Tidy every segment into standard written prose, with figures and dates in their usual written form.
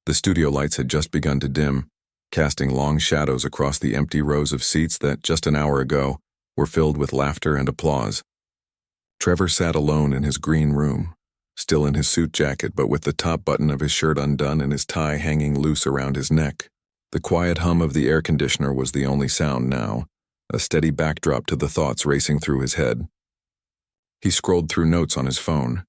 The studio lights had just begun to dim, casting long shadows across the empty rows of seats that, just an hour ago, were filled with laughter and applause. Trevor sat alone in his green room, still in his suit jacket but with the top button of his shirt undone and his tie hanging loose around his neck. The quiet hum of the air conditioner was the only sound now, a steady backdrop to the thoughts racing through his head. He scrolled through notes on his phone,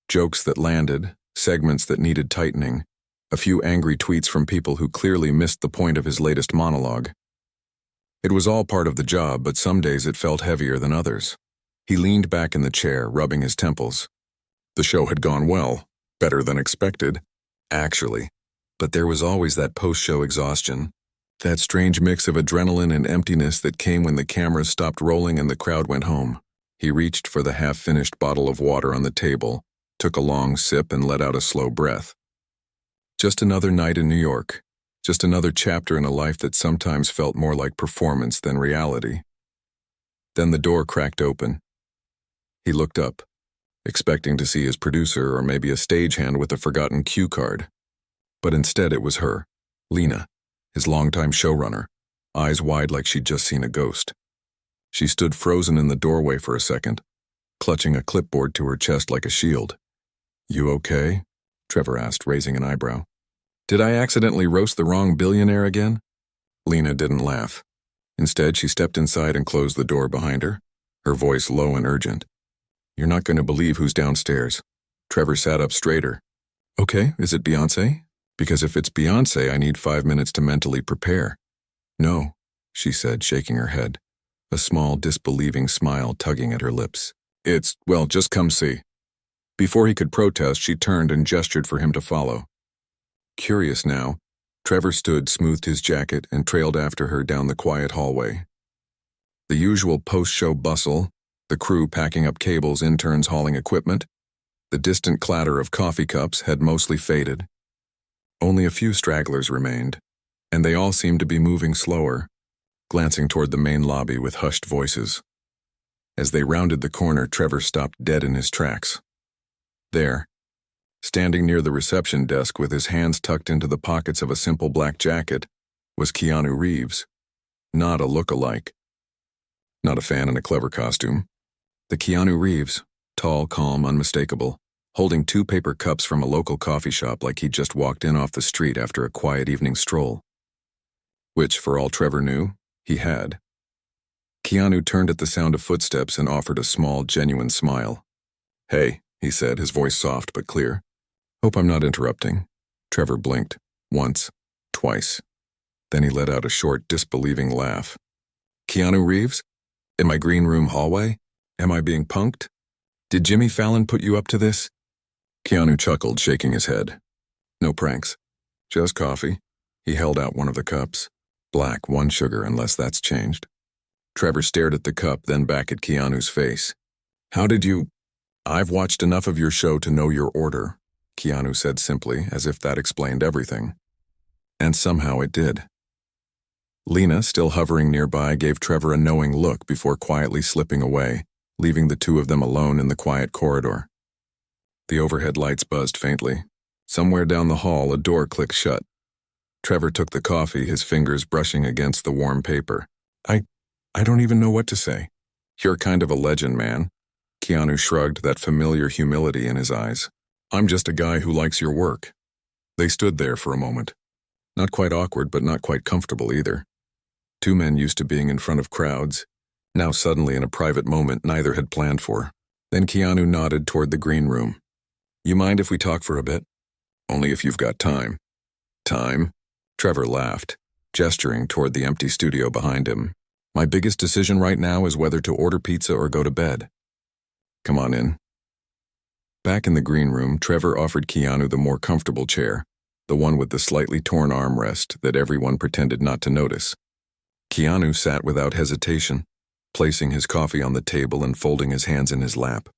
jokes that landed, segments that needed tightening, a few angry tweets from people who clearly missed the point of his latest monologue. It was all part of the job, but some days it felt heavier than others. He leaned back in the chair, rubbing his temples. The show had gone well, better than expected, actually, but there was always that post-show exhaustion, that strange mix of adrenaline and emptiness that came when the cameras stopped rolling and the crowd went home. He reached for the half-finished bottle of water on the table, took a long sip and let out a slow breath. Just another night in New York, just another chapter in a life that sometimes felt more like performance than reality. Then the door cracked open. He looked up, expecting to see his producer or maybe a stagehand with a forgotten cue card. But instead it was her, Lena, his longtime showrunner, eyes wide like she'd just seen a ghost. She stood frozen in the doorway for a second, clutching a clipboard to her chest like a shield. "You okay?" Trevor asked, raising an eyebrow. "Did I accidentally roast the wrong billionaire again?" Lena didn't laugh. Instead, she stepped inside and closed the door behind her, her voice low and urgent. "You're not going to believe who's downstairs." Trevor sat up straighter. "Okay, is it Beyoncé? Because if it's Beyoncé, I need 5 minutes to mentally prepare." "No," she said, shaking her head, a small, disbelieving smile tugging at her lips. Well, just come see." Before he could protest, she turned and gestured for him to follow. Curious now, Trevor stood, smoothed his jacket, and trailed after her down the quiet hallway. The usual post-show bustle, the crew packing up cables, interns hauling equipment, the distant clatter of coffee cups had mostly faded. Only a few stragglers remained, and they all seemed to be moving slower, glancing toward the main lobby with hushed voices. As they rounded the corner, Trevor stopped dead in his tracks. There, standing near the reception desk with his hands tucked into the pockets of a simple black jacket, was Keanu Reeves. Not a look-alike. Not a fan in a clever costume. The Keanu Reeves, tall, calm, unmistakable, holding 2 paper cups from a local coffee shop like he'd just walked in off the street after a quiet evening stroll. Which, for all Trevor knew, he had. Keanu turned at the sound of footsteps and offered a small, genuine smile. "Hey," he said, his voice soft but clear. "Hope I'm not interrupting." Trevor blinked, once, twice. Then he let out a short, disbelieving laugh. "Keanu Reeves? In my green room hallway? Am I being punked? Did Jimmy Fallon put you up to this?" Keanu chuckled, shaking his head. "No pranks. Just coffee." He held out one of the cups. Black, 1 sugar, unless that's changed. Trevor stared at the cup, then back at Keanu's face. "How did you—" "I've watched enough of your show to know your order," Keanu said simply, as if that explained everything. And somehow it did. Lena, still hovering nearby, gave Trevor a knowing look before quietly slipping away, leaving the 2 of them alone in the quiet corridor. The overhead lights buzzed faintly. Somewhere down the hall, a door clicked shut. Trevor took the coffee, his fingers brushing against the warm paper. I don't even know what to say." "You're kind of a legend, man." Keanu shrugged, that familiar humility in his eyes. "I'm just a guy who likes your work." They stood there for a moment. Not quite awkward, but not quite comfortable either. 2 men used to being in front of crowds, now suddenly in a private moment neither had planned for. Then Keanu nodded toward the green room. "You mind if we talk for a bit?" "Only if you've got time." "Time?" Trevor laughed, gesturing toward the empty studio behind him. "My biggest decision right now is whether to order pizza or go to bed." "Come on in." Back in the green room, Trevor offered Keanu the more comfortable chair, the one with the slightly torn armrest that everyone pretended not to notice. Keanu sat without hesitation, placing his coffee on the table and folding his hands in his lap.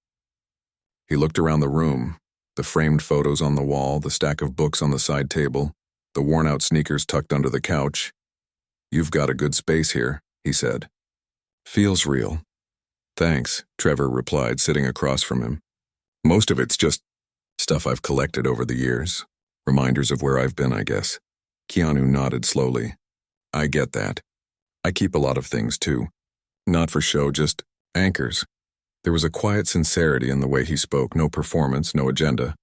He looked around the room, the framed photos on the wall, the stack of books on the side table, the worn-out sneakers tucked under the couch. "You've got a good space here," he said. "Feels real." "Thanks," Trevor replied, sitting across from him. "Most of it's just stuff I've collected over the years. Reminders of where I've been, I guess. Keanu nodded slowly. I get that. I keep a lot of things, too. Not for show, just anchors. There was a quiet sincerity in the way he spoke, no performance, no agenda.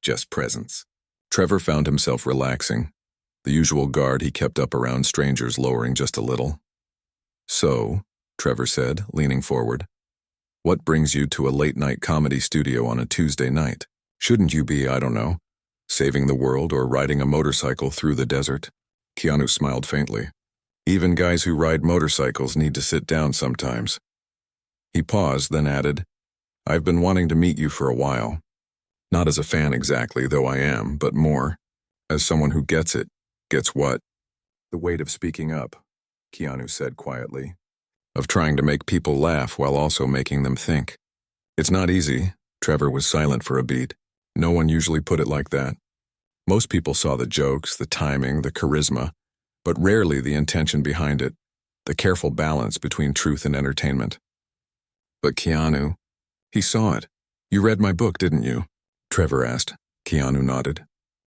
Just presence. Trevor found himself relaxing, the usual guard he kept up around strangers lowering just a little. So, Trevor said, leaning forward, what brings you to a late-night comedy studio on a Tuesday night? Shouldn't you be, I don't know, saving the world or riding a motorcycle through the desert? Keanu smiled faintly. Even guys who ride motorcycles need to sit down sometimes. He paused, then added, I've been wanting to meet you for a while. Not as a fan exactly, though I am, but more as someone who gets it. Gets what? The weight of speaking up, Keanu said quietly. Of trying to make people laugh while also making them think. It's not easy. Trevor was silent for a beat. No one usually put it like that. Most people saw the jokes, the timing, the charisma, but rarely the intention behind it, the careful balance between truth and entertainment. But Keanu, he saw it. You read my book, didn't you? Trevor asked. Keanu nodded.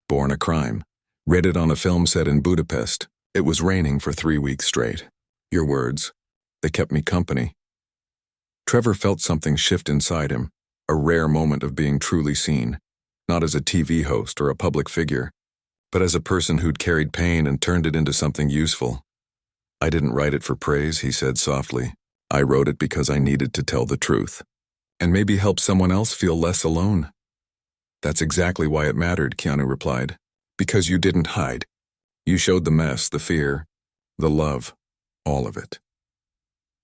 Born a Crime. Read it on a film set in Budapest. It was raining for 3 weeks straight. Your words, they kept me company. Trevor felt something shift inside him, a rare moment of being truly seen, not as a TV host or a public figure, but as a person who'd carried pain and turned it into something useful. I didn't write it for praise, he said softly. I wrote it because I needed to tell the truth, and maybe help someone else feel less alone. That's exactly why it mattered, Keanu replied. Because you didn't hide. You showed the mess, the fear, the love, all of it.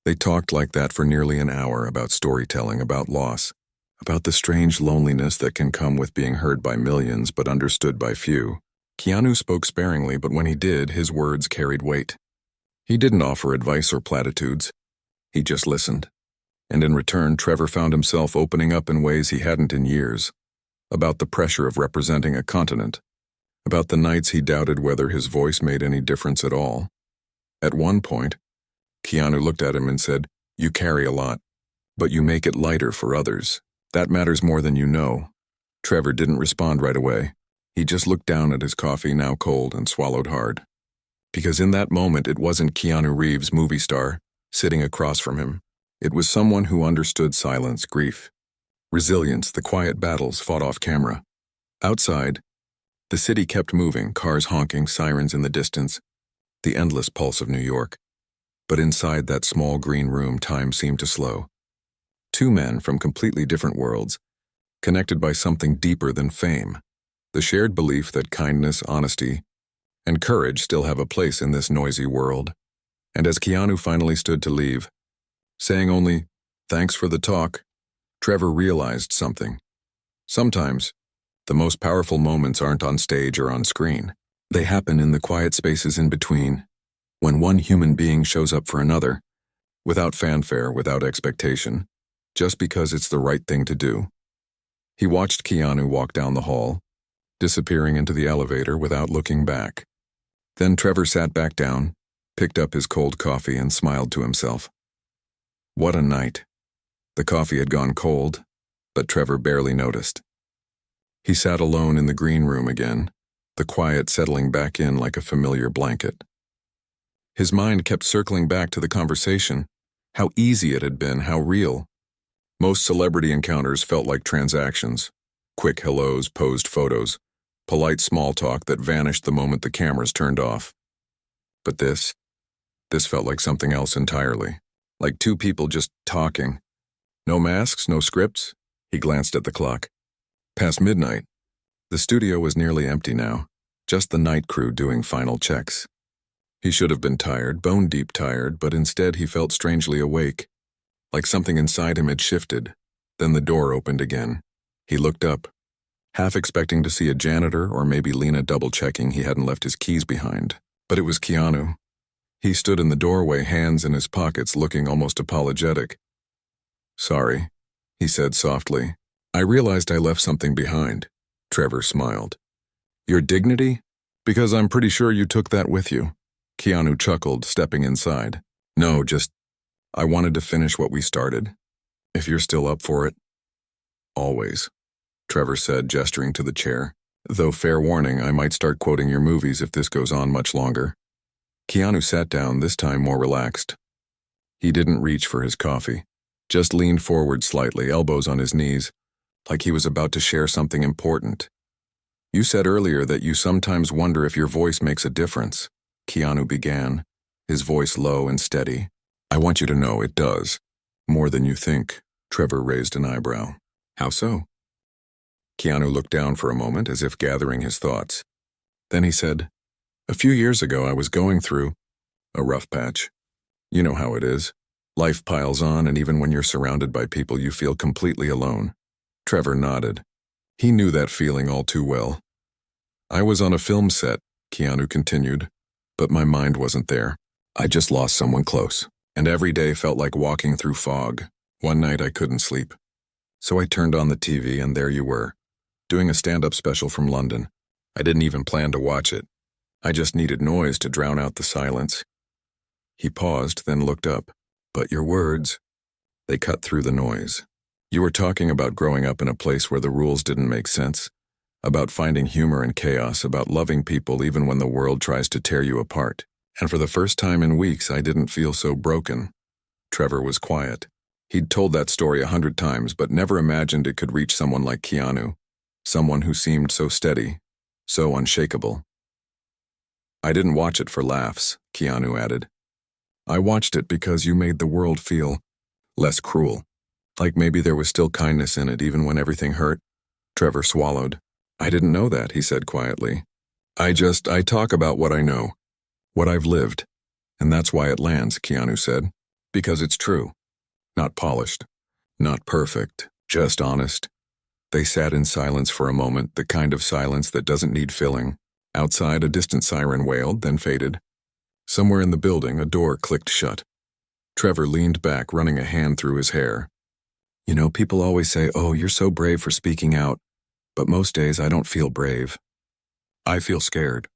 They talked like that for nearly an hour about storytelling, about loss, about the strange loneliness that can come with being heard by millions but understood by few. Keanu spoke sparingly, but when he did, his words carried weight. He didn't offer advice or platitudes. He just listened. And in return, Trevor found himself opening up in ways he hadn't in years. About the pressure of representing a continent. About the nights he doubted whether his voice made any difference at all. At one point, Keanu looked at him and said, You carry a lot, but you make it lighter for others. That matters more than you know. Trevor didn't respond right away. He just looked down at his coffee, now cold, and swallowed hard. Because in that moment, it wasn't Keanu Reeves, movie star, sitting across from him. It was someone who understood silence, grief, resilience, the quiet battles fought off camera. Outside, the city kept moving, cars honking, sirens in the distance, the endless pulse of New York. But inside that small green room, time seemed to slow. Two men from completely different worlds, connected by something deeper than fame. The shared belief that kindness, honesty, and courage still have a place in this noisy world. And as Keanu finally stood to leave, saying only, Thanks for the talk, Trevor realized something. Sometimes, the most powerful moments aren't on stage or on screen. They happen in the quiet spaces in between, when one human being shows up for another, without fanfare, without expectation, just because it's the right thing to do. He watched Keanu walk down the hall, disappearing into the elevator without looking back. Then Trevor sat back down, picked up his cold coffee and smiled to himself. What a night. The coffee had gone cold, but Trevor barely noticed. He sat alone in the green room again, the quiet settling back in like a familiar blanket. His mind kept circling back to the conversation, how easy it had been, how real. Most celebrity encounters felt like transactions, quick hellos, posed photos, polite small talk that vanished the moment the cameras turned off. But this felt like something else entirely, like two people just talking. No masks, no scripts. He glanced at the clock. Past midnight. The studio was nearly empty now, just the night crew doing final checks. He should have been tired, bone-deep tired, but instead he felt strangely awake, like something inside him had shifted. Then the door opened again. He looked up, half expecting to see a janitor or maybe Lena double-checking he hadn't left his keys behind. But it was Keanu. He stood in the doorway, hands in his pockets, looking almost apologetic. Sorry, he said softly. I realized I left something behind. Trevor smiled. Your dignity? Because I'm pretty sure you took that with you. Keanu chuckled, stepping inside. No, just, I wanted to finish what we started. If you're still up for it. Always, Trevor said, gesturing to the chair. Though fair warning, I might start quoting your movies if this goes on much longer. Keanu sat down, this time more relaxed. He didn't reach for his coffee, just leaned forward slightly, elbows on his knees, like he was about to share something important. You said earlier that you sometimes wonder if your voice makes a difference, Keanu began, his voice low and steady. I want you to know it does. More than you think. Trevor raised an eyebrow. How so? Keanu looked down for a moment as if gathering his thoughts. Then he said, a few years ago I was going through a rough patch. You know how it is. Life piles on, and even when you're surrounded by people, you feel completely alone. Trevor nodded. He knew that feeling all too well. I was on a film set, Keanu continued, but my mind wasn't there. I just lost someone close, and every day felt like walking through fog. One night I couldn't sleep. So I turned on the TV, and there you were, doing a stand-up special from London. I didn't even plan to watch it. I just needed noise to drown out the silence. He paused, then looked up. But your words, they cut through the noise. You were talking about growing up in a place where the rules didn't make sense, about finding humor in chaos, about loving people even when the world tries to tear you apart. And for the first time in weeks, I didn't feel so broken. Trevor was quiet. He'd told that story 100 times, but never imagined it could reach someone like Keanu, someone who seemed so steady, so unshakable. I didn't watch it for laughs, Keanu added. I watched it because you made the world feel less cruel. Like maybe there was still kindness in it even when everything hurt. Trevor swallowed. I didn't know that, he said quietly. I talk about what I know, what I've lived. And that's why it lands, Keanu said. Because it's true. Not polished. Not perfect. Just honest. They sat in silence for a moment, the kind of silence that doesn't need filling. Outside, a distant siren wailed, then faded. Somewhere in the building, a door clicked shut. Trevor leaned back, running a hand through his hair. You know, people always say, oh, you're so brave for speaking out. But most days I don't feel brave. I feel scared.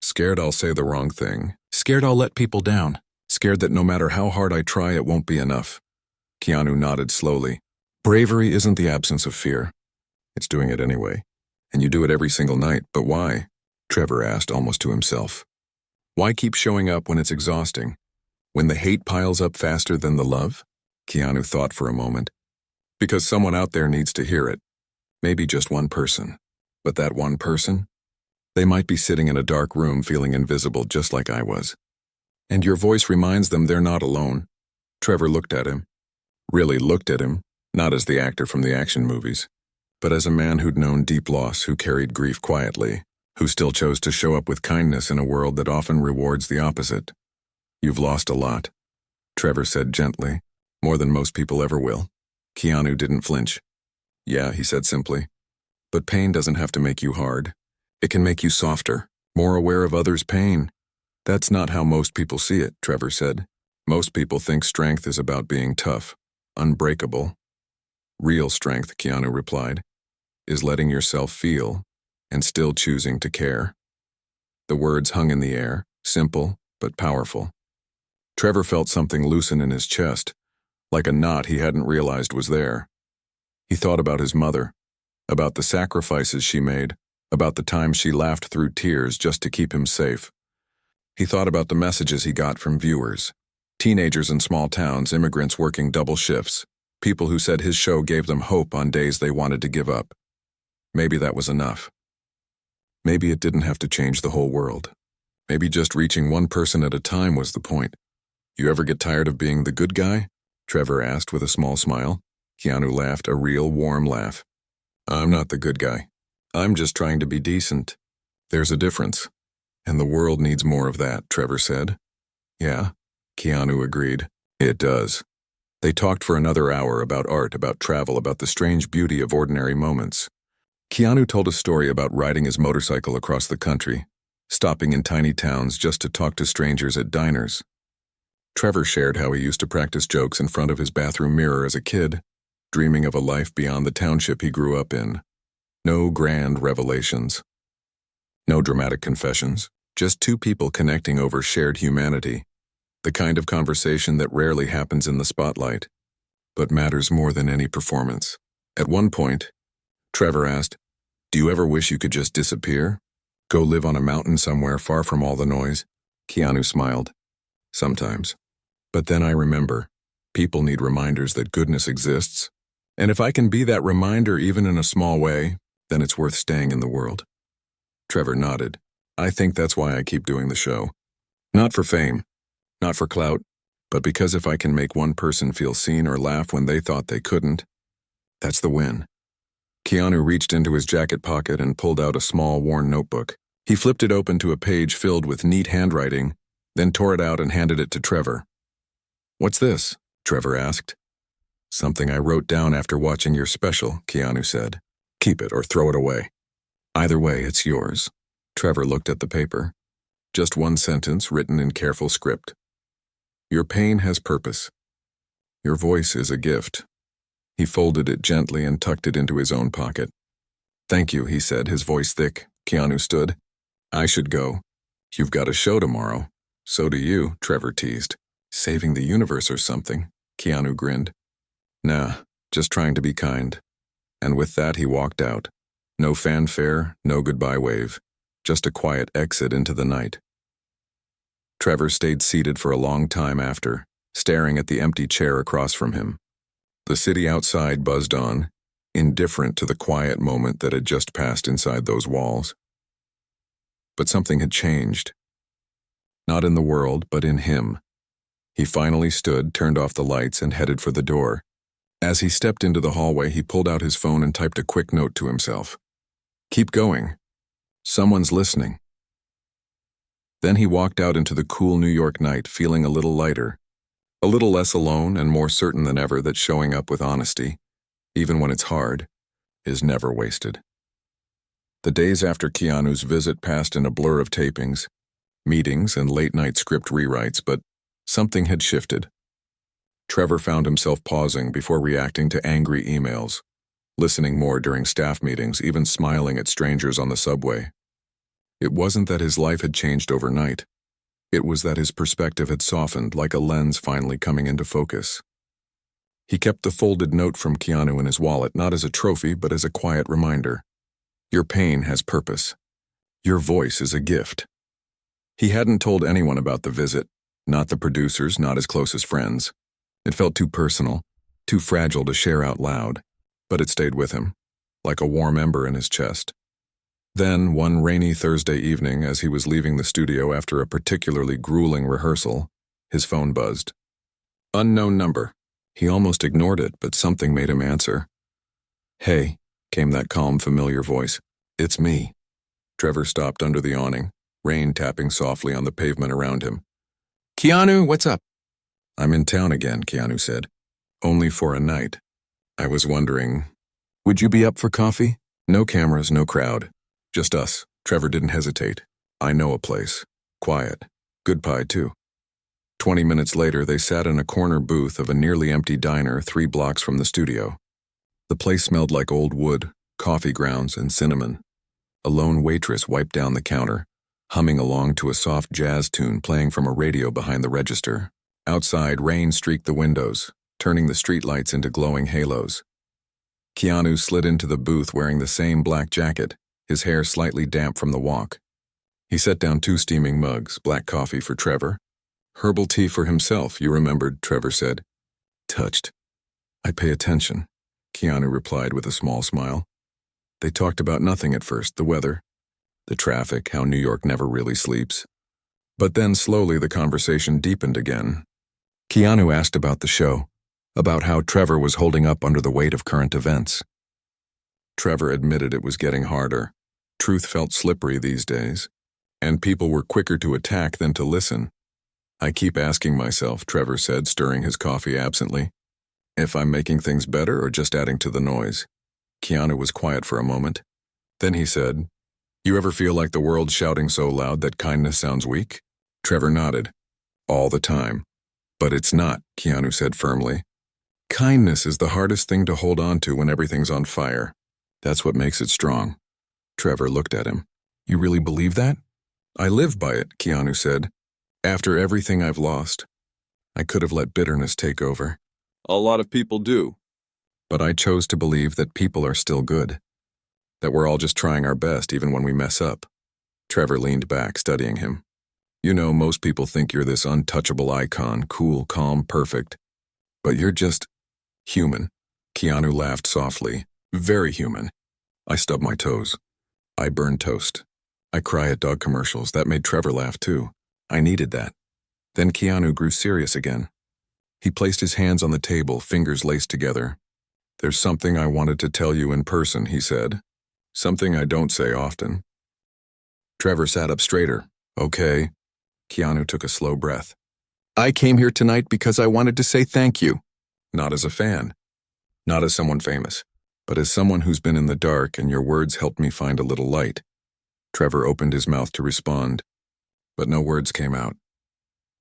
Scared I'll say the wrong thing. Scared I'll let people down. Scared that no matter how hard I try, it won't be enough. Keanu nodded slowly. Bravery isn't the absence of fear. It's doing it anyway. And you do it every single night. But why? Trevor asked, almost to himself. Why keep showing up when it's exhausting? When the hate piles up faster than the love? Keanu thought for a moment. Because someone out there needs to hear it. Maybe just one person. But that one person? They might be sitting in a dark room feeling invisible just like I was. And your voice reminds them they're not alone. Trevor looked at him. Really looked at him, not as the actor from the action movies, but as a man who'd known deep loss, who carried grief quietly, who still chose to show up with kindness in a world that often rewards the opposite. You've lost a lot, Trevor said gently, more than most people ever will. Keanu didn't flinch. Yeah, he said simply. But pain doesn't have to make you hard. It can make you softer, more aware of others' pain. That's not how most people see it, Trevor said. Most people think strength is about being tough, unbreakable. Real strength, Keanu replied, is letting yourself feel and still choosing to care. The words hung in the air, simple but powerful. Trevor felt something loosen in his chest, like a knot he hadn't realized was there. He thought about his mother, about the sacrifices she made, about the times she laughed through tears just to keep him safe. He thought about the messages he got from viewers, teenagers in small towns, immigrants working double shifts, people who said his show gave them hope on days they wanted to give up. Maybe that was enough. Maybe it didn't have to change the whole world. Maybe just reaching one person at a time was the point. You ever get tired of being the good guy? Trevor asked with a small smile. Keanu laughed, a real warm laugh. I'm not the good guy. I'm just trying to be decent. There's a difference. And the world needs more of that, Trevor said. Yeah, Keanu agreed. It does. They talked for another hour about art, about travel, about the strange beauty of ordinary moments. Keanu told a story about riding his motorcycle across the country, stopping in tiny towns just to talk to strangers at diners. Trevor shared how he used to practice jokes in front of his bathroom mirror as a kid, dreaming of a life beyond the township he grew up in. No grand revelations. No dramatic confessions, just two people connecting over shared humanity, the kind of conversation that rarely happens in the spotlight, but matters more than any performance. At one point, Trevor asked, Do you ever wish you could just disappear? Go live on a mountain somewhere far from all the noise? Keanu smiled. Sometimes. But then I remember, people need reminders that goodness exists. And if I can be that reminder even in a small way, then it's worth staying in the world. Trevor nodded. I think that's why I keep doing the show. Not for fame, not for clout, but because if I can make one person feel seen or laugh when they thought they couldn't, that's the win. Keanu reached into his jacket pocket and pulled out a small, worn notebook. He flipped it open to a page filled with neat handwriting, then tore it out and handed it to Trevor. What's this? Trevor asked. Something I wrote down after watching your special, Keanu said. Keep it or throw it away. Either way, it's yours. Trevor looked at the paper. Just one sentence written in careful script. Your pain has purpose. Your voice is a gift. He folded it gently and tucked it into his own pocket. Thank you, he said, his voice thick. Keanu stood. I should go. You've got a show tomorrow. So do you, Trevor teased. Saving the universe or something, Keanu grinned. Nah, just trying to be kind. And with that he walked out. No fanfare, no goodbye wave. Just a quiet exit into the night. Trevor stayed seated for a long time after, staring at the empty chair across from him. The city outside buzzed on, indifferent to the quiet moment that had just passed inside those walls. But something had changed. Not in the world, but in him. He finally stood, turned off the lights, and headed for the door. As he stepped into the hallway, he pulled out his phone and typed a quick note to himself. Keep going. Someone's listening. Then he walked out into the cool New York night, feeling a little lighter, a little less alone and more certain than ever that showing up with honesty, even when it's hard, is never wasted. The days after Keanu's visit passed in a blur of tapings, meetings, and late-night script rewrites, but something had shifted. Trevor found himself pausing before reacting to angry emails, listening more during staff meetings, even smiling at strangers on the subway. It wasn't that his life had changed overnight. It was that his perspective had softened, like a lens finally coming into focus. He kept the folded note from Keanu in his wallet, not as a trophy, but as a quiet reminder. Your pain has purpose. Your voice is a gift. He hadn't told anyone about the visit, not the producers, not his closest friends. It felt too personal, too fragile to share out loud, but it stayed with him, like a warm ember in his chest. Then, one rainy Thursday evening, as he was leaving the studio after a particularly grueling rehearsal, his phone buzzed. Unknown number. He almost ignored it, but something made him answer. Hey, came that calm, familiar voice. It's me. Trevor stopped under the awning, rain tapping softly on the pavement around him. Keanu, what's up? I'm in town again, Keanu said. Only for a night. I was wondering, would you be up for coffee? No cameras, no crowd. Just us. Trevor didn't hesitate. I know a place. Quiet. Good pie, too. 20 minutes later, they sat in a corner booth of a nearly empty diner 3 blocks from the studio. The place smelled like old wood, coffee grounds, and cinnamon. A lone waitress wiped down the counter, humming along to a soft jazz tune playing from a radio behind the register. Outside, rain streaked the windows, turning the streetlights into glowing halos. Keanu slid into the booth wearing the same black jacket, his hair slightly damp from the walk. He set down 2 steaming mugs, black coffee for Trevor. Herbal tea for himself, you remembered, Trevor said. Touched. I pay attention, Keanu replied with a small smile. They talked about nothing at first, the weather, the traffic, how New York never really sleeps. But then slowly the conversation deepened again. Keanu asked about the show, about how Trevor was holding up under the weight of current events. Trevor admitted it was getting harder. Truth felt slippery these days, and people were quicker to attack than to listen. I keep asking myself, Trevor said, stirring his coffee absently, if I'm making things better or just adding to the noise. Keanu was quiet for a moment. Then he said, You ever feel like the world's shouting so loud that kindness sounds weak? Trevor nodded. All the time. But it's not, Keanu said firmly. Kindness is the hardest thing to hold on to when everything's on fire. That's what makes it strong. Trevor looked at him. You really believe that? I live by it, Keanu said. After everything I've lost, I could have let bitterness take over. A lot of people do. But I chose to believe that people are still good. That we're all just trying our best even when we mess up. Trevor leaned back, studying him. You know, most people think you're this untouchable icon, cool, calm, perfect. But you're just human. Keanu laughed softly. Very human. I stubbed my toes. I burn toast. I cry at dog commercials. That made Trevor laugh too. I needed that. Then Keanu grew serious again. He placed his hands on the table, fingers laced together. There's something I wanted to tell you in person, he said. Something I don't say often. Trevor sat up straighter. Okay. Keanu took a slow breath. I came here tonight because I wanted to say thank you. Not as a fan. Not as someone famous. But as someone who's been in the dark, and your words helped me find a little light. Trevor opened his mouth to respond, but no words came out.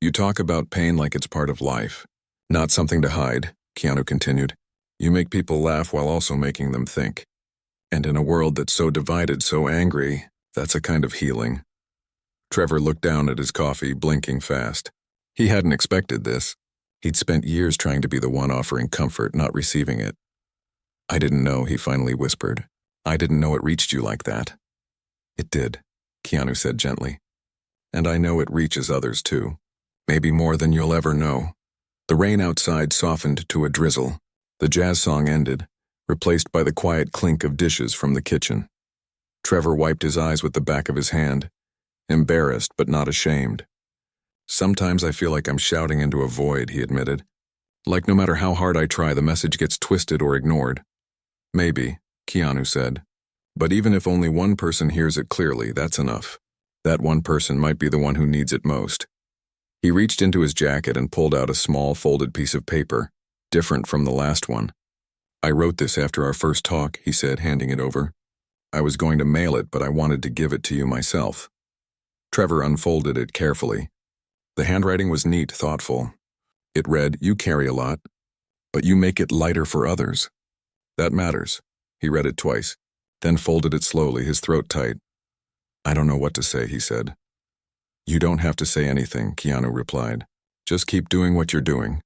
You talk about pain like it's part of life, not something to hide, Keanu continued. You make people laugh while also making them think. And in a world that's so divided, so angry, that's a kind of healing. Trevor looked down at his coffee, blinking fast. He hadn't expected this. He'd spent years trying to be the one offering comfort, not receiving it. I didn't know, he finally whispered. I didn't know it reached you like that. It did, Keanu said gently. And I know it reaches others too. Maybe more than you'll ever know. The rain outside softened to a drizzle. The jazz song ended, replaced by the quiet clink of dishes from the kitchen. Trevor wiped his eyes with the back of his hand, embarrassed but not ashamed. Sometimes I feel like I'm shouting into a void, he admitted. Like no matter how hard I try, the message gets twisted or ignored. Maybe, Keanu said. But even if only one person hears it clearly, that's enough. That one person might be the one who needs it most. He reached into his jacket and pulled out a small folded piece of paper, different from the last one. I wrote this after our first talk, he said, handing it over. I was going to mail it, but I wanted to give it to you myself. Trevor unfolded it carefully. The handwriting was neat, thoughtful. It read, You carry a lot, but you make it lighter for others. That matters. He read it twice, then folded it slowly, his throat tight. I don't know what to say, he said. You don't have to say anything, Keanu replied. Just keep doing what you're doing.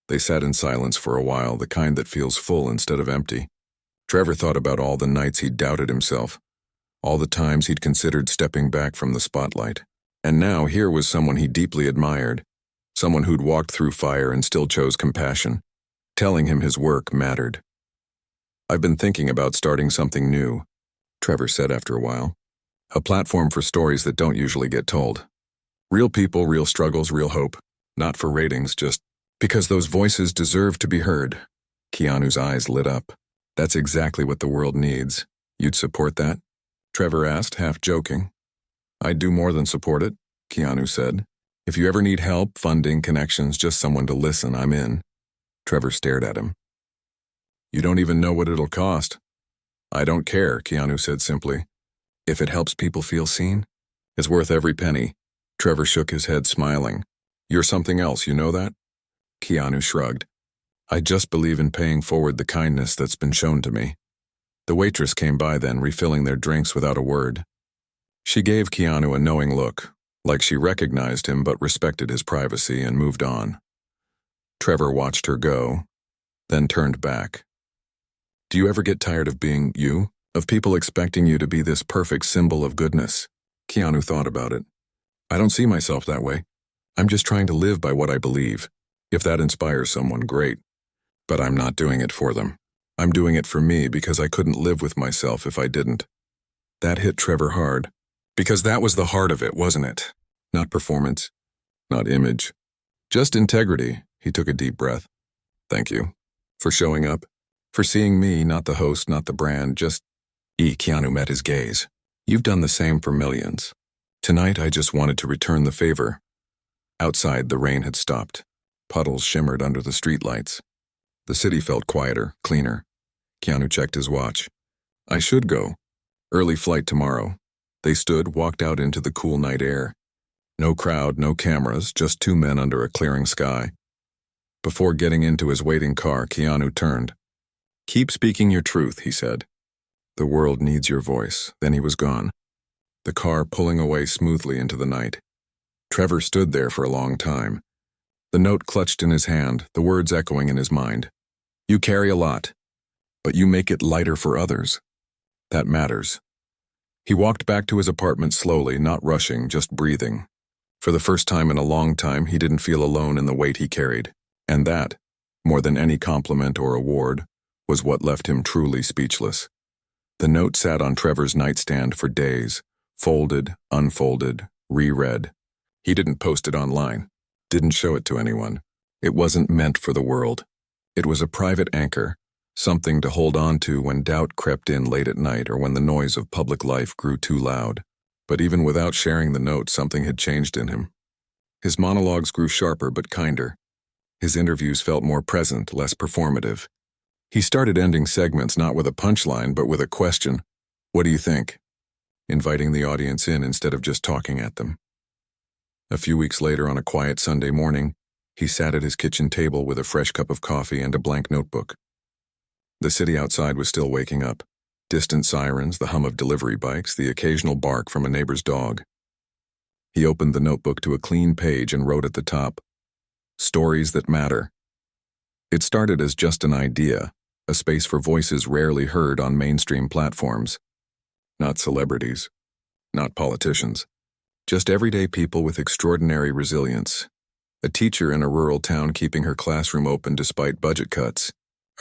They sat in silence for a while, the kind that feels full instead of empty. Trevor thought about all the nights he'd doubted himself, all the times he'd considered stepping back from the spotlight. And now here was someone he deeply admired, someone who'd walked through fire and still chose compassion, telling him his work mattered. I've been thinking about starting something new, Trevor said after a while. A platform for stories that don't usually get told. Real people, real struggles, real hope. Not for ratings, just because those voices deserve to be heard. Keanu's eyes lit up. That's exactly what the world needs. You'd support that? Trevor asked, half joking. I'd do more than support it, Keanu said. If you ever need help, funding, connections, just someone to listen, I'm in. Trevor stared at him. You don't even know what it'll cost. I don't care, Keanu said simply. If it helps people feel seen, it's worth every penny. Trevor shook his head, smiling. You're something else, you know that? Keanu shrugged. I just believe in paying forward the kindness that's been shown to me. The waitress came by then, refilling their drinks without a word. She gave Keanu a knowing look, like she recognized him but respected his privacy, and moved on. Trevor watched her go, then turned back. Do you ever get tired of being you? Of people expecting you to be this perfect symbol of goodness? Keanu thought about it. I don't see myself that way. I'm just trying to live by what I believe. If that inspires someone, great. But I'm not doing it for them. I'm doing it for me because I couldn't live with myself if I didn't. That hit Trevor hard. Because that was the heart of it, wasn't it? Not performance, not image. Just integrity. He took a deep breath. Thank you. For showing up. For seeing me, not the host, not the brand, just... Keanu met his gaze. You've done the same for millions. Tonight I just wanted to return the favor. Outside, the rain had stopped. Puddles shimmered under the streetlights. The city felt quieter, cleaner. Keanu checked his watch. I should go. Early flight tomorrow. They stood, walked out into the cool night air. No crowd, no cameras, just two men under a clearing sky. Before getting into his waiting car, Keanu turned. Keep speaking your truth, he said. The world needs your voice. Then he was gone. The car pulling away smoothly into the night. Trevor stood there for a long time. The note clutched in his hand, the words echoing in his mind. You carry a lot, but you make it lighter for others. That matters. He walked back to his apartment slowly, not rushing, just breathing. For the first time in a long time, he didn't feel alone in the weight he carried. And that, more than any compliment or award, was what left him truly speechless. The note sat on Trevor's nightstand for days, folded, unfolded, reread. He didn't post it online, didn't show it to anyone. It wasn't meant for the world. It was a private anchor, something to hold on to when doubt crept in late at night or when the noise of public life grew too loud. But even without sharing the note, something had changed in him. His monologues grew sharper but kinder. His interviews felt more present, less performative. He started ending segments not with a punchline but with a question, "What do you think?" inviting the audience in instead of just talking at them. A few weeks later, on a quiet Sunday morning, he sat at his kitchen table with a fresh cup of coffee and a blank notebook. The city outside was still waking up. Distant sirens, the hum of delivery bikes, the occasional bark from a neighbor's dog. He opened the notebook to a clean page and wrote at the top, "Stories that matter." It started as just an idea, a space for voices rarely heard on mainstream platforms. Not celebrities, not politicians, just everyday people with extraordinary resilience. A teacher in a rural town keeping her classroom open despite budget cuts.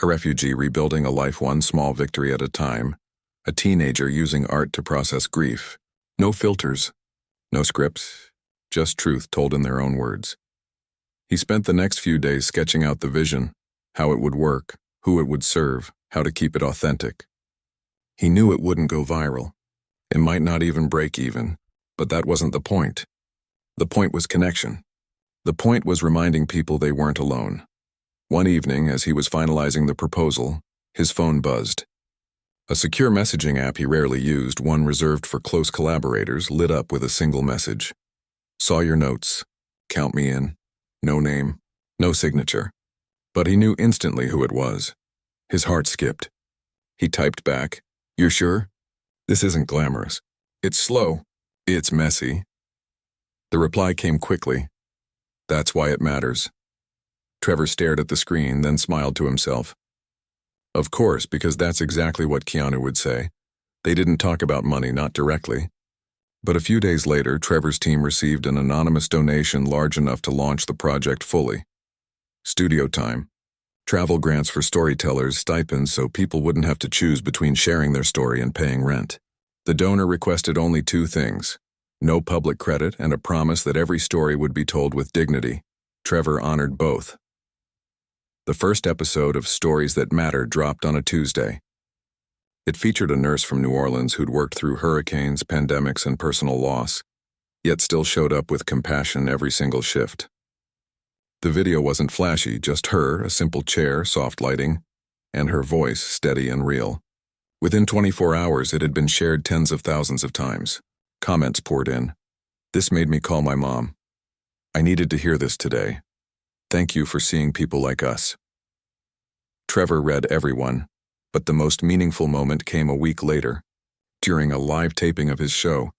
A refugee rebuilding a life one small victory at a time. A teenager using art to process grief. No filters, no scripts, just truth told in their own words. He spent the next few days sketching out the vision, how it would work, who it would serve, how to keep it authentic. He knew it wouldn't go viral. It might not even break even, but that wasn't the point. The point was connection. The point was reminding people they weren't alone. One evening, as he was finalizing the proposal, his phone buzzed. A secure messaging app he rarely used, one reserved for close collaborators, lit up with a single message. "Saw your notes. Count me in." No name, no signature. But he knew instantly who it was. His heart skipped. He typed back, "You're sure? This isn't glamorous. It's slow. It's messy." The reply came quickly. "That's why it matters." Trevor stared at the screen, then smiled to himself. Of course, because that's exactly what Keanu would say. They didn't talk about money, not directly. But a few days later, Trevor's team received an anonymous donation large enough to launch the project fully. Studio time, travel grants for storytellers, stipends so people wouldn't have to choose between sharing their story and paying rent. The donor requested only two things: no public credit and a promise that every story would be told with dignity. Trevor honored both. The first episode of Stories That Matter dropped on a Tuesday. It featured a nurse from New Orleans who'd worked through hurricanes, pandemics, and personal loss, yet still showed up with compassion every single shift. The video wasn't flashy, just her, a simple chair, soft lighting, and her voice, steady and real. Within 24 hours, it had been shared tens of thousands of times. Comments poured in. "This made me call my mom. I needed to hear this today. Thank you for seeing people like us." Trevor read every one, but the most meaningful moment came a week later, during a live taping of his show.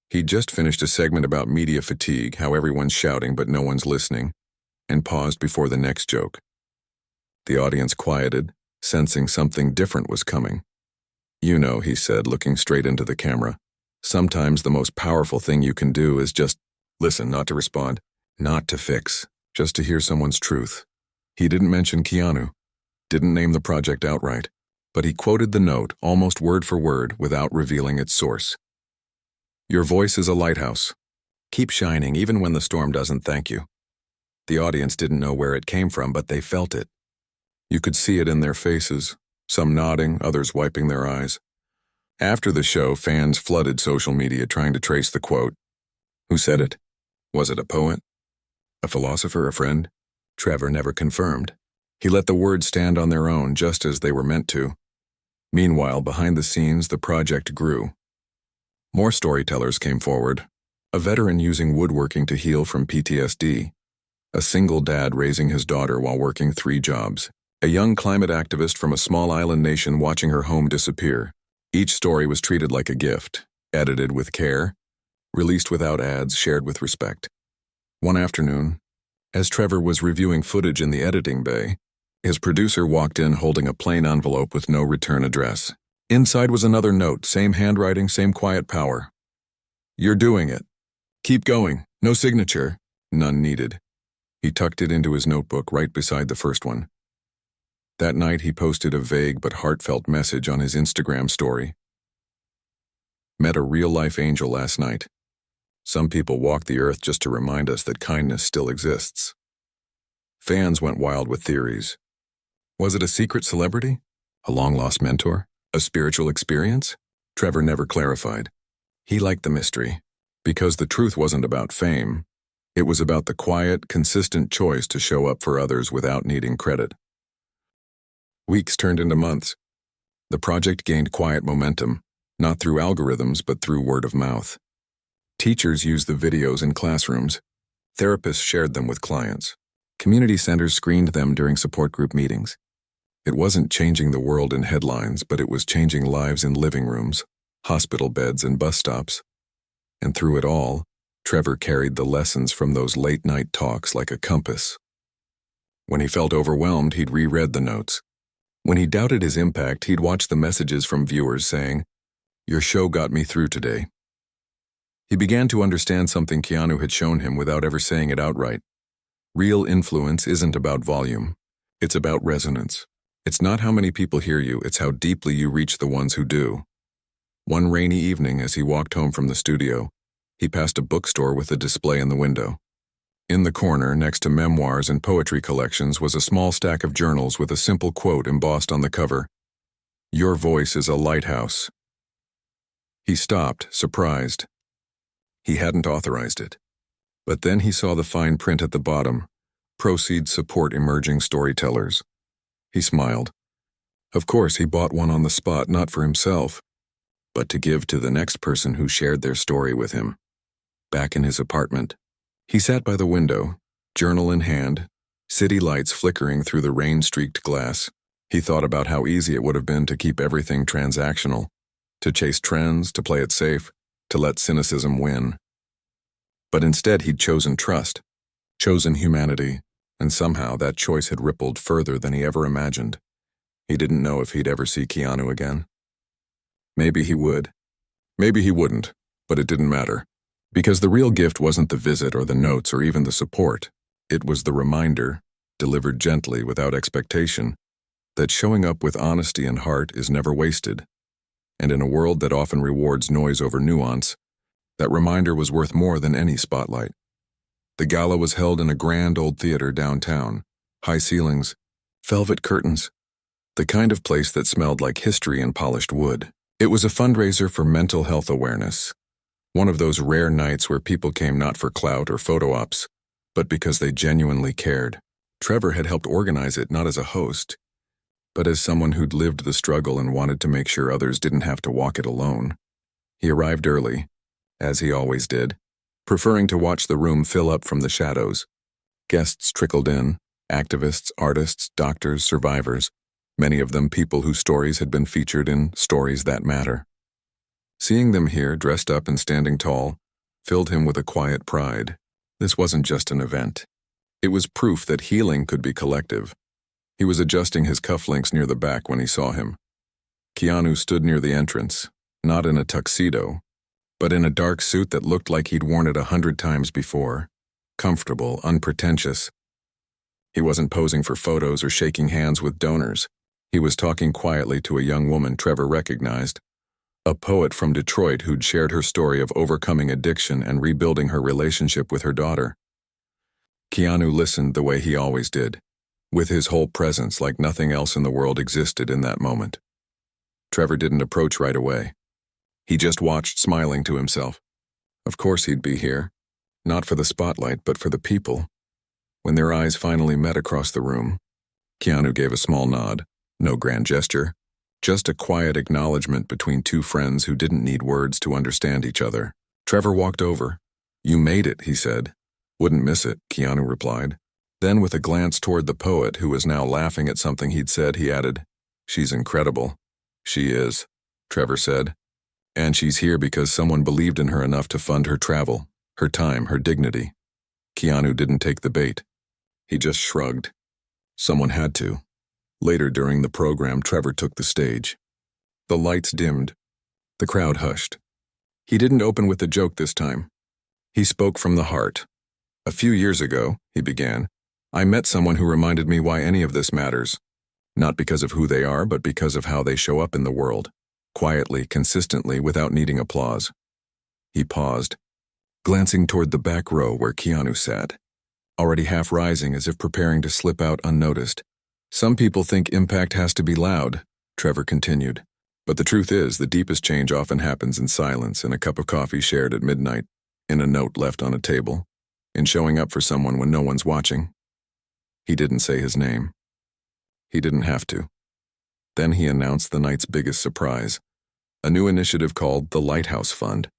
He'd just finished a segment about media fatigue, how everyone's shouting but no one's listening, and paused before the next joke. The audience quieted, sensing something different was coming. "You know," he said, looking straight into the camera, "sometimes the most powerful thing you can do is just listen, not to respond, not to fix, just to hear someone's truth." He didn't mention Keanu, didn't name the project outright, but he quoted the note, almost word for word, without revealing its source. "Your voice is a lighthouse. Keep shining even when the storm doesn't thank you." The audience didn't know where it came from, but they felt it. You could see it in their faces, some nodding, others wiping their eyes. After the show, fans flooded social media trying to trace the quote. Who said it? Was it a poet? A philosopher, a friend? Trevor never confirmed. He let the words stand on their own, just as they were meant to. Meanwhile, behind the scenes, the project grew. More storytellers came forward. A veteran using woodworking to heal from PTSD. A single dad raising his daughter while working 3 jobs. A young climate activist from a small island nation watching her home disappear. Each story was treated like a gift, edited with care, released without ads, shared with respect. One afternoon, as Trevor was reviewing footage in the editing bay, his producer walked in holding a plain envelope with no return address. Inside was another note, same handwriting, same quiet power. "You're doing it. Keep going. No signature." None needed. He tucked it into his notebook right beside the first one. That night he posted a vague but heartfelt message on his Instagram story. "Met a real-life angel last night. Some people walk the earth just to remind us that kindness still exists." Fans went wild with theories. Was it a secret celebrity? A long-lost mentor? A spiritual experience? Trevor never clarified. He liked the mystery, because the truth wasn't about fame. It was about the quiet, consistent choice to show up for others without needing credit. Weeks turned into months. The project gained quiet momentum, not through algorithms but through word of mouth. Teachers used the videos in classrooms. Therapists shared them with clients. Community centers screened them during support group meetings. It wasn't changing the world in headlines, but it was changing lives in living rooms, hospital beds, and bus stops. And through it all, Trevor carried the lessons from those late-night talks like a compass. When he felt overwhelmed, he'd reread the notes. When he doubted his impact, he'd watch the messages from viewers saying, "Your show got me through today." He began to understand something Keanu had shown him without ever saying it outright. Real influence isn't about volume. It's about resonance. It's not how many people hear you, it's how deeply you reach the ones who do. One rainy evening, as he walked home from the studio, he passed a bookstore with a display in the window. In the corner, next to memoirs and poetry collections, was a small stack of journals with a simple quote embossed on the cover. "Your voice is a lighthouse." He stopped, surprised. He hadn't authorized it. But then he saw the fine print at the bottom. "Proceeds support emerging storytellers." He smiled. Of course, he bought one on the spot, not for himself, but to give to the next person who shared their story with him. Back in his apartment, he sat by the window, journal in hand, city lights flickering through the rain-streaked glass. He thought about how easy it would have been to keep everything transactional, to chase trends, to play it safe, to let cynicism win. But instead he'd chosen trust, chosen humanity, and somehow that choice had rippled further than he ever imagined. He didn't know if he'd ever see Keanu again. Maybe he would. Maybe he wouldn't, but it didn't matter. Because the real gift wasn't the visit or the notes or even the support. It was the reminder, delivered gently without expectation, that showing up with honesty and heart is never wasted. And in a world that often rewards noise over nuance, that reminder was worth more than any spotlight. The gala was held in a grand old theater downtown. High ceilings, velvet curtains, the kind of place that smelled like history and polished wood. It was a fundraiser for mental health awareness. One of those rare nights where people came not for clout or photo ops, but because they genuinely cared. Trevor had helped organize it not as a host, but as someone who'd lived the struggle and wanted to make sure others didn't have to walk it alone. He arrived early, as he always did, preferring to watch the room fill up from the shadows. Guests trickled in, activists, artists, doctors, survivors, many of them people whose stories had been featured in Stories That Matter. Seeing them here, dressed up and standing tall, filled him with a quiet pride. This wasn't just an event. It was proof that healing could be collective. He was adjusting his cufflinks near the back when he saw him. Keanu stood near the entrance, not in a tuxedo, but in a dark suit that looked like he'd worn it 100 times before. Comfortable, unpretentious. He wasn't posing for photos or shaking hands with donors. He was talking quietly to a young woman Trevor recognized, a poet from Detroit who'd shared her story of overcoming addiction and rebuilding her relationship with her daughter. Keanu listened the way he always did, with his whole presence like nothing else in the world existed in that moment. Trevor didn't approach right away. He just watched, smiling to himself. Of course he'd be here, not for the spotlight, but for the people. When their eyes finally met across the room, Keanu gave a small nod, no grand gesture, just a quiet acknowledgement between two friends who didn't need words to understand each other. Trevor walked over. "You made it," he said. "Wouldn't miss it," Keanu replied. Then with a glance toward the poet, who was now laughing at something he'd said, he added, "She's incredible." "She is," Trevor said. "And she's here because someone believed in her enough to fund her travel, her time, her dignity." Keanu didn't take the bait. He just shrugged. Someone had to. Later during the program, Trevor took the stage. The lights dimmed. The crowd hushed. He didn't open with a joke this time. He spoke from the heart. "A few years ago," he began, "I met someone who reminded me why any of this matters. Not because of who they are, but because of how they show up in the world. Quietly, consistently, without needing applause." He paused, glancing toward the back row where Keanu sat, already half rising as if preparing to slip out unnoticed. "Some people think impact has to be loud," Trevor continued. "But the truth is, the deepest change often happens in silence, in a cup of coffee shared at midnight, in a note left on a table, in showing up for someone when no one's watching." He didn't say his name. He didn't have to. Then he announced the night's biggest surprise, a new initiative called the Lighthouse Fund,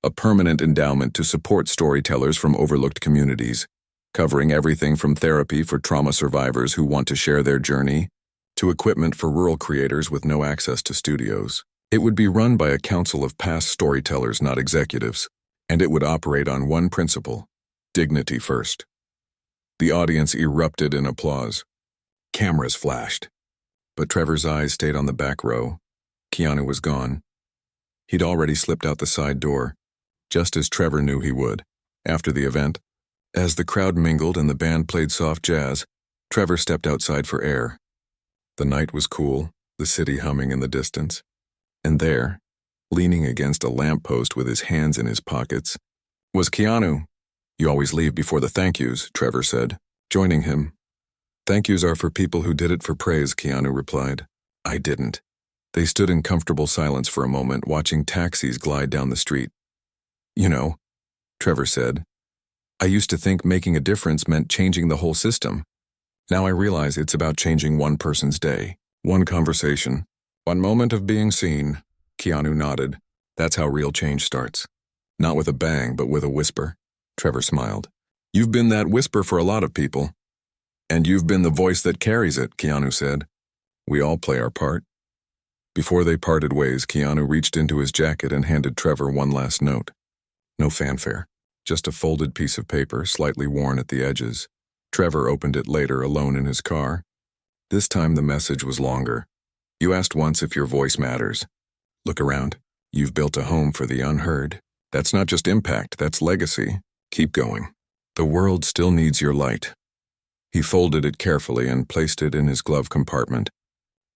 a permanent endowment to support storytellers from overlooked communities, covering everything from therapy for trauma survivors who want to share their journey to equipment for rural creators with no access to studios. It would be run by a council of past storytellers, not executives, and it would operate on one principle: dignity first. The audience erupted in applause. Cameras flashed. But Trevor's eyes stayed on the back row. Keanu was gone. He'd already slipped out the side door, just as Trevor knew he would. After the event, as the crowd mingled and the band played soft jazz, Trevor stepped outside for air. The night was cool, the city humming in the distance. And there, leaning against a lamppost with his hands in his pockets, was Keanu. "You always leave before the thank yous," Trevor said, joining him. "Thank yous are for people who did it for praise," Keanu replied. "I didn't." They stood in comfortable silence for a moment, watching taxis glide down the street. "You know," Trevor said, "I used to think making a difference meant changing the whole system. Now I realize it's about changing one person's day, one conversation, one moment of being seen." Keanu nodded. "That's how real change starts. Not with a bang, but with a whisper." Trevor smiled. "You've been that whisper for a lot of people. And you've been the voice that carries it," Keanu said. "We all play our part." Before they parted ways, Keanu reached into his jacket and handed Trevor one last note. No fanfare, just a folded piece of paper, slightly worn at the edges. Trevor opened it later, alone in his car. This time the message was longer. "You asked once if your voice matters. Look around. You've built a home for the unheard. That's not just impact, that's legacy. Keep going. The world still needs your light." He folded it carefully and placed it in his glove compartment,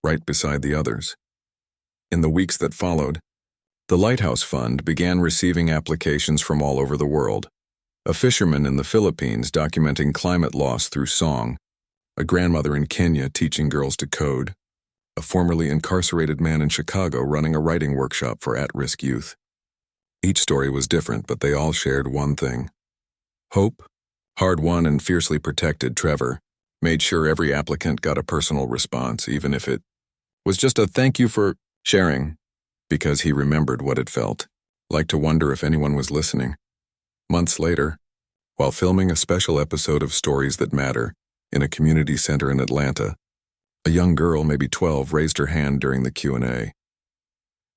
right beside the others. In the weeks that followed, the Lighthouse Fund began receiving applications from all over the world. A fisherman in the Philippines documenting climate loss through song, a grandmother in Kenya teaching girls to code, a formerly incarcerated man in Chicago running a writing workshop for at-risk youth. Each story was different, but they all shared one thing: hope. Hard-won and fiercely protected Trevor made sure every applicant got a personal response, even if it was just a "thank you for sharing," because he remembered what it felt like to wonder if anyone was listening. Months later, while filming a special episode of Stories That Matter in a community center in Atlanta, a young girl, maybe 12, raised her hand during the Q&A.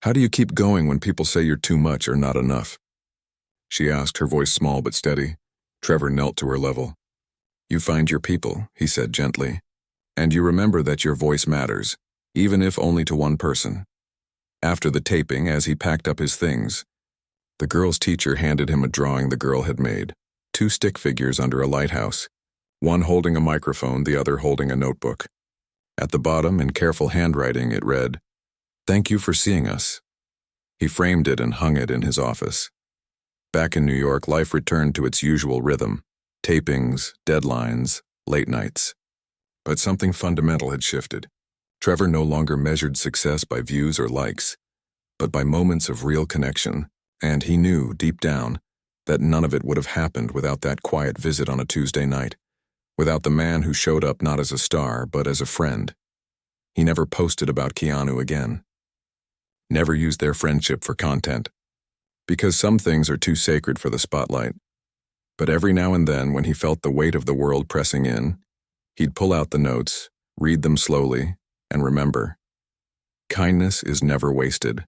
"How do you keep going when people say you're too much or not enough?" she asked, her voice small but steady. Trevor knelt to her level. "You find your people," he said gently, "and you remember that your voice matters, even if only to one person." After the taping, as he packed up his things, the girl's teacher handed him a drawing the girl had made, 2 stick figures under a lighthouse, one holding a microphone, the other holding a notebook. At the bottom, in careful handwriting, it read, "Thank you for seeing us." He framed it and hung it in his office. Back in New York, life returned to its usual rhythm: tapings, deadlines, late nights. But something fundamental had shifted. Trevor no longer measured success by views or likes, but by moments of real connection, and he knew, deep down, that none of it would have happened without that quiet visit on a Tuesday night, without the man who showed up not as a star, but as a friend. He never posted about Keanu again. Never used their friendship for content, because some things are too sacred for the spotlight. But every now and then, when he felt the weight of the world pressing in, he'd pull out the notes, read them slowly, and remember: kindness is never wasted.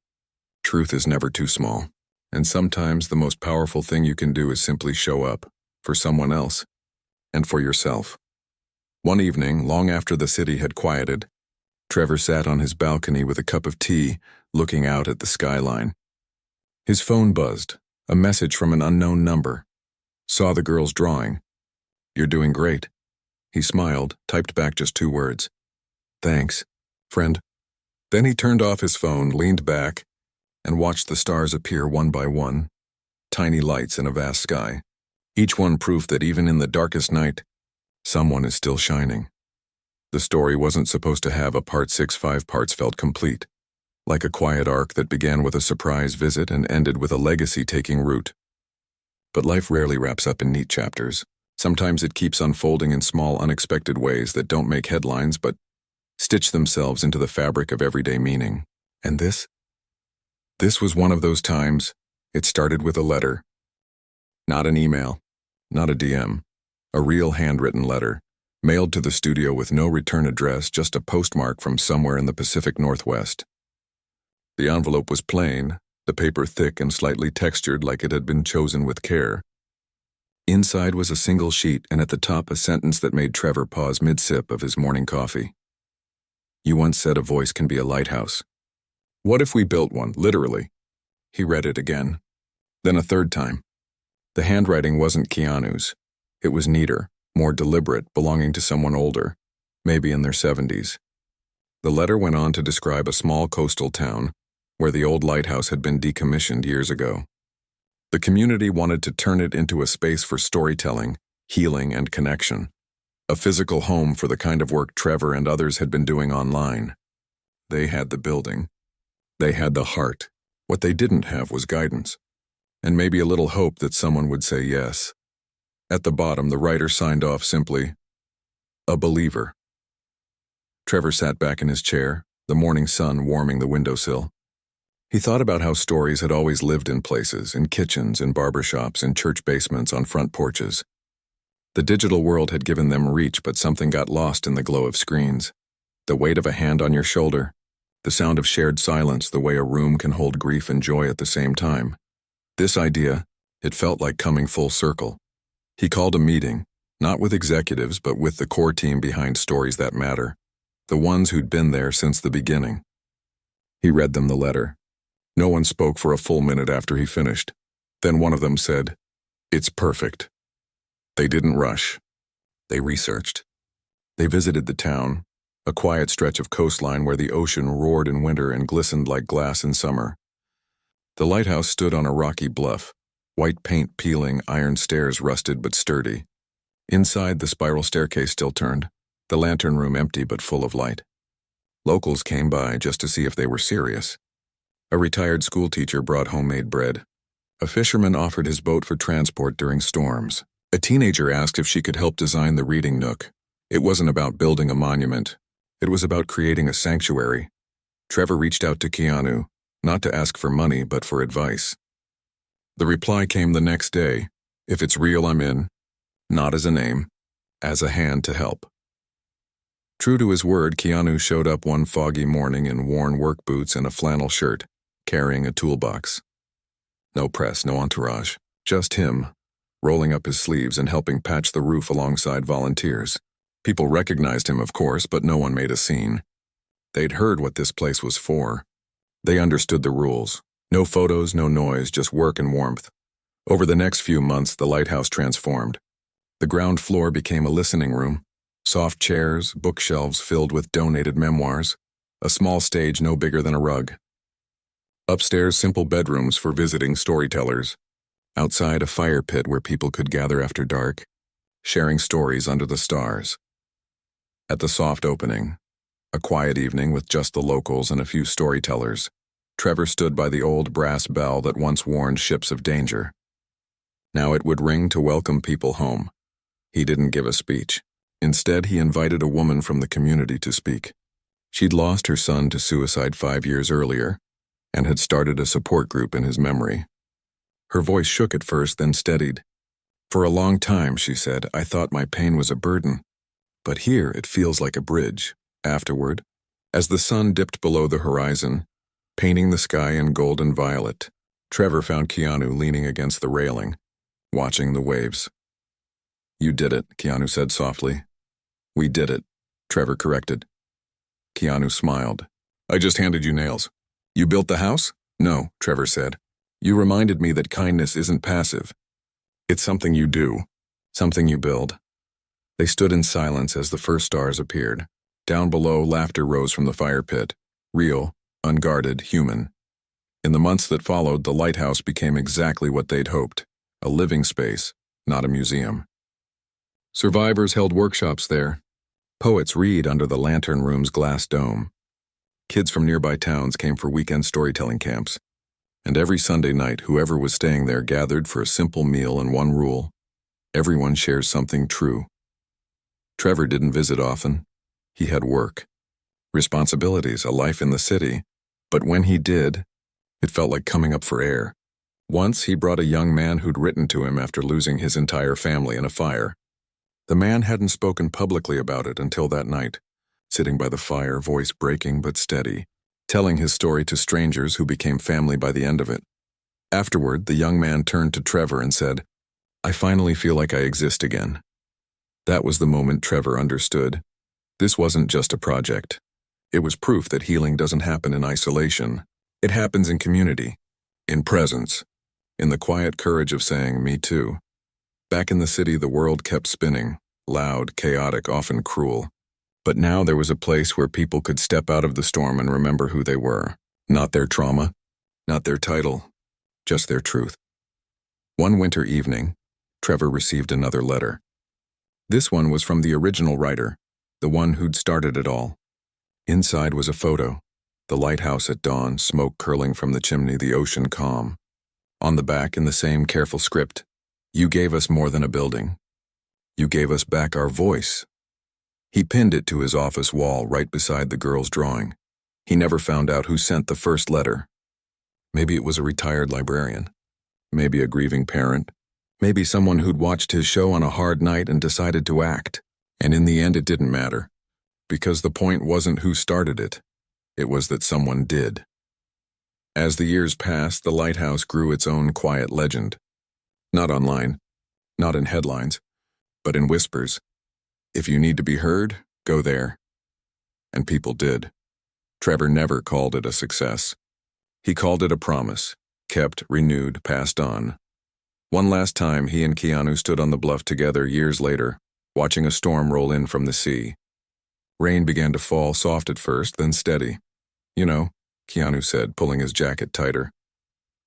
Truth is never too small. And sometimes the most powerful thing you can do is simply show up for someone else and for yourself. One evening, long after the city had quieted, Trevor sat on his balcony with a cup of tea, looking out at the skyline. His phone buzzed, a message from an unknown number. Saw the girl's drawing. "You're doing great." He smiled, typed back just 2 words. "Thanks, friend." Then he turned off his phone, leaned back, and watched the stars appear one by one, tiny lights in a vast sky, each one proof that even in the darkest night, someone is still shining. The story wasn't supposed to have a part 6. 5 parts felt complete, like a quiet arc that began with a surprise visit and ended with a legacy taking root. But life rarely wraps up in neat chapters. Sometimes it keeps unfolding in small, unexpected ways that don't make headlines but stitch themselves into the fabric of everyday meaning. And this? This was one of those times. It started with a letter. Not an email, not a DM, a real handwritten letter, mailed to the studio with no return address, just a postmark from somewhere in the Pacific Northwest. The envelope was plain, the paper thick and slightly textured like it had been chosen with care. Inside was a single sheet, and at the top a sentence that made Trevor pause mid-sip of his morning coffee. "You once said a voice can be a lighthouse. What if we built one, literally?" He read it again, then a third time. The handwriting wasn't Keanu's. It was neater, more deliberate, belonging to someone older, maybe in their 70s. The letter went on to describe a small coastal town where the old lighthouse had been decommissioned years ago. The community wanted to turn it into a space for storytelling, healing, and connection. A physical home for the kind of work Trevor and others had been doing online. They had the building. They had the heart. What they didn't have was guidance, and maybe a little hope that someone would say yes. At the bottom, the writer signed off simply, "A believer." Trevor sat back in his chair, the morning sun warming the windowsill. He thought about how stories had always lived in places, in kitchens, in barbershops, in church basements, on front porches. The digital world had given them reach, but something got lost in the glow of screens. The weight of a hand on your shoulder, the sound of shared silence, the way a room can hold grief and joy at the same time. This idea, it felt like coming full circle. He called a meeting, not with executives, but with the core team behind Stories That Matter, the ones who'd been there since the beginning. He read them the letter. No one spoke for a full minute after he finished. Then one of them said, "It's perfect." They didn't rush. They researched. They visited the town, a quiet stretch of coastline where the ocean roared in winter and glistened like glass in summer. The lighthouse stood on a rocky bluff, white paint peeling, iron stairs rusted but sturdy. Inside, the spiral staircase still turned, the lantern room empty but full of light. Locals came by just to see if they were serious. A retired schoolteacher brought homemade bread. A fisherman offered his boat for transport during storms. A teenager asked if she could help design the reading nook. It wasn't about building a monument. It was about creating a sanctuary. Trevor reached out to Keanu, not to ask for money, but for advice. The reply came the next day. "If it's real, I'm in. Not as a name, as a hand to help." True to his word, Keanu showed up one foggy morning in worn work boots and a flannel shirt, carrying a toolbox. No press, no entourage, just him, rolling up his sleeves and helping patch the roof alongside volunteers. People recognized him, of course, but no one made a scene. They'd heard what this place was for. They understood the rules. No photos, no noise, just work and warmth. Over the next few months, the lighthouse transformed. The ground floor became a listening room. Soft chairs, bookshelves filled with donated memoirs, a small stage no bigger than a rug. Upstairs, simple bedrooms for visiting storytellers. Outside, a fire pit where people could gather after dark, sharing stories under the stars. At the soft opening, a quiet evening with just the locals and a few storytellers, Trevor stood by the old brass bell that once warned ships of danger. Now it would ring to welcome people home. He didn't give a speech. Instead, he invited a woman from the community to speak. She'd lost her son to suicide 5 years earlier and had started a support group in his memory. Her voice shook at first, then steadied. "For a long time," she said, "I thought my pain was a burden. But here it feels like a bridge." Afterward, as the sun dipped below the horizon, painting the sky in gold and violet, Trevor found Keanu leaning against the railing, watching the waves. "You did it," Keanu said softly. "We did it," Trevor corrected. Keanu smiled. I just handed you nails. You built the house? No, Trevor said. You reminded me that kindness isn't passive. It's something you do, something you build. They stood in silence as the first stars appeared. Down below, laughter rose from the fire pit. Real, unguarded, human. In the months that followed, the lighthouse became exactly what they'd hoped. A living space, not a museum. Survivors held workshops there. Poets read under the lantern room's glass dome. Kids from nearby towns came for weekend storytelling camps. And every Sunday night, whoever was staying there gathered for a simple meal and one rule. Everyone shares something true. Trevor didn't visit often. He had work, responsibilities, a life in the city. But when he did, it felt like coming up for air. Once, he brought a young man who'd written to him after losing his entire family in a fire. The man hadn't spoken publicly about it until that night, sitting by the fire, voice breaking but steady, telling his story to strangers who became family by the end of it. Afterward, the young man turned to Trevor and said, I finally feel like I exist again. That was the moment Trevor understood. This wasn't just a project. It was proof that healing doesn't happen in isolation. It happens in community, in presence, in the quiet courage of saying, me too. Back in the city, the world kept spinning, loud, chaotic, often cruel. But now there was a place where people could step out of the storm and remember who they were. Not their trauma, not their title, just their truth. One winter evening, Trevor received another letter. This one was from the original writer, the one who'd started it all. Inside was a photo, the lighthouse at dawn, smoke curling from the chimney, the ocean calm. On the back, in the same careful script, you gave us more than a building. You gave us back our voice. He pinned it to his office wall right beside the girl's drawing. He never found out who sent the first letter. Maybe it was a retired librarian. Maybe a grieving parent. Maybe someone who'd watched his show on a hard night and decided to act. And in the end, it didn't matter. Because the point wasn't who started it. It was that someone did. As the years passed, the lighthouse grew its own quiet legend. Not online, not in headlines, but in whispers. If you need to be heard, go there. And people did. Trevor never called it a success. He called it a promise, kept, renewed, passed on. One last time, he and Keanu stood on the bluff together years later, watching a storm roll in from the sea. Rain began to fall, soft at first, then steady. You know, Keanu said, pulling his jacket tighter.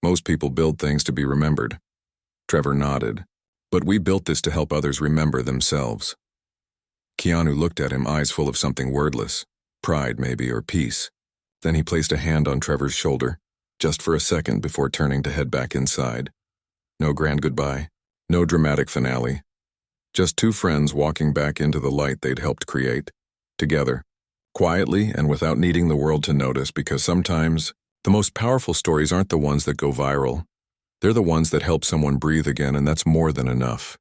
Most people build things to be remembered. Trevor nodded. But we built this to help others remember themselves. Keanu looked at him, eyes full of something wordless. Pride, maybe, or peace. Then he placed a hand on Trevor's shoulder, just for a second before turning to head back inside. No grand goodbye, no dramatic finale. Just two friends walking back into the light they'd helped create. Together, quietly and without needing the world to notice, because sometimes the most powerful stories aren't the ones that go viral. They're the ones that help someone breathe again, and that's more than enough.